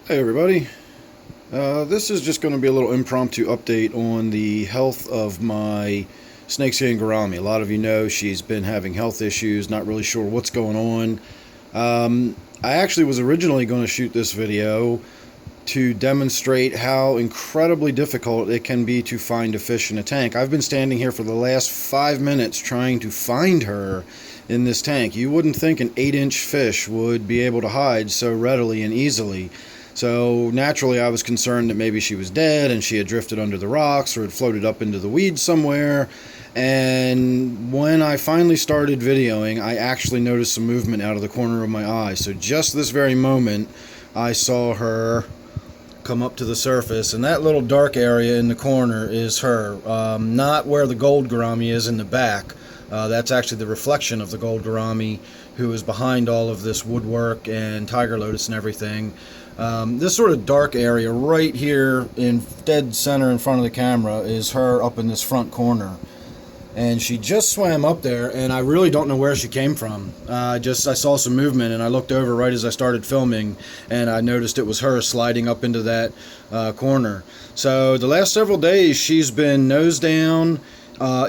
Hey everybody, this is just going to be a little impromptu update on the health of my Snakeskin Gourami. A lot of you know she's been having health issues, not really sure what's going on. I actually was originally going to shoot this video to demonstrate how incredibly difficult it can be to find a fish in a tank. I've been standing here for the last 5 minutes trying to find her in this tank. You wouldn't think an 8-inch fish would be able to hide so readily and easily. So naturally I was concerned that maybe she was dead and she had drifted under the rocks or had floated up into the weeds somewhere. And when I finally started videoing, I actually noticed some movement out of the corner of my eye. So just this very moment, I saw her come up to the surface, and that little dark area in the corner is her. Not where the gold gourami is in the back. That's actually the reflection of the gold gourami, who is behind all of this woodwork and tiger lotus and everything. This sort of dark area right here in dead center in front of the camera is her up in this front corner. And she just swam up there, and I really don't know where she came from. I saw some movement, and I looked over right as I started filming, and I noticed it was her sliding up into that corner. So the last several days, she's been nose down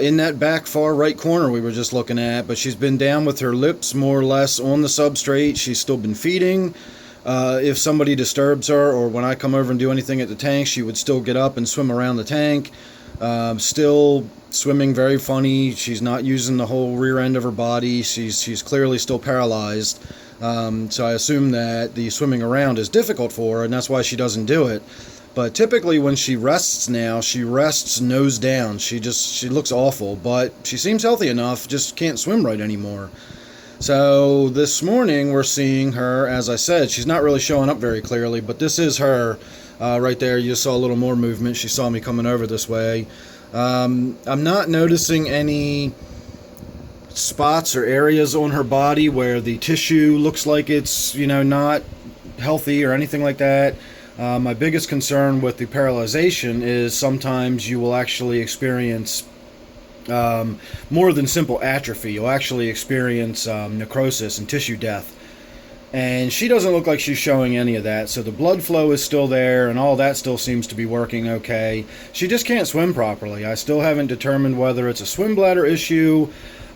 in that back far right corner we were just looking at, but she's been down with her lips more or less on the substrate. She's still been feeding. If somebody disturbs her, or when I come over and do anything at the tank, she would still get up and swim around the tank. Still swimming very funny. She's not using the whole rear end of her body. She's clearly still paralyzed. So I assume that the swimming around is difficult for her, and that's why she doesn't do it. But typically when she rests now, she rests nose down. She looks awful, but she seems healthy enough, just can't swim right anymore. So this morning we're seeing her, as I said, she's not really showing up very clearly, but this is her right there. You just saw a little more movement. She saw me coming over this way. I'm not noticing any spots or areas on her body where the tissue looks like it's, not healthy or anything like that. My biggest concern with the paralyzation is sometimes you will actually experience more than simple atrophy. You'll actually experience necrosis and tissue death. And she doesn't look like she's showing any of that, so the blood flow is still there and all that still seems to be working okay. She just can't swim properly. I still haven't determined whether it's a swim bladder issue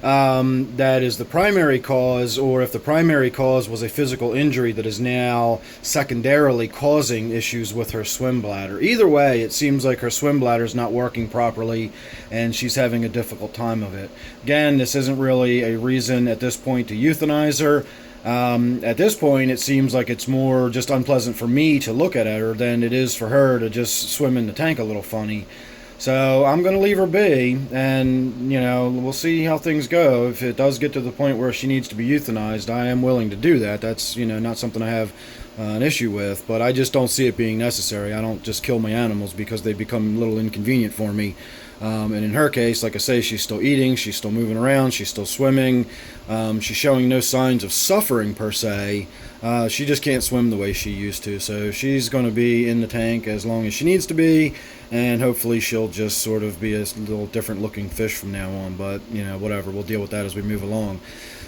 that is the primary cause, or if the primary cause was a physical injury that is now secondarily causing issues with her swim bladder. Either way, it seems like her swim bladder is not working properly and she's having a difficult time of it. Again, this isn't really a reason at this point to euthanize her. At this point, it seems like it's more just unpleasant for me to look at her than it is for her to just swim in the tank a little funny. So I'm going to leave her be, and, we'll see how things go. If it does get to the point where she needs to be euthanized, I am willing to do that. That's, not something I have an issue with, but I just don't see it being necessary. I don't just kill my animals because they become a little inconvenient for me. And in her case, like I say, she's still eating, she's still moving around, she's still swimming. She's showing no signs of suffering per se. She just can't swim the way she used to. So she's going to be in the tank as long as she needs to be, and hopefully she'll just sort of be a little different looking fish from now on. But, whatever, we'll deal with that as we move along.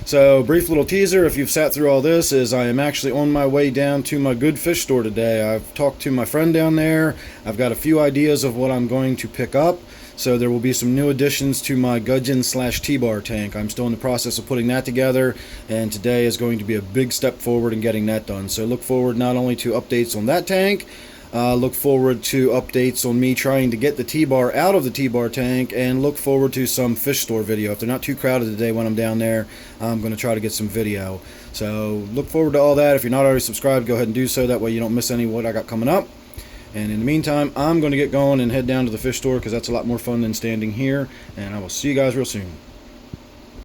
So, brief little teaser, if you've sat through all this, is I am actually on my way down to my good fish store today. I've talked to my friend down there. I've got a few ideas of what I'm going to pick up. So there will be some new additions to my gudgeon/T-bar tank. I'm still in the process of putting that together, and today is going to be a big step forward in getting that done. So look forward not only to updates on that tank, look forward to updates on me trying to get the T-bar out of the T-bar tank, and look forward to some fish store video. If they're not too crowded today when I'm down there, I'm going to try to get some video. So look forward to all that. If you're not already subscribed, go ahead and do so. That way you don't miss any of what I got coming up. And in the meantime, I'm going to get going and head down to the fish store because that's a lot more fun than standing here. And I will see you guys real soon.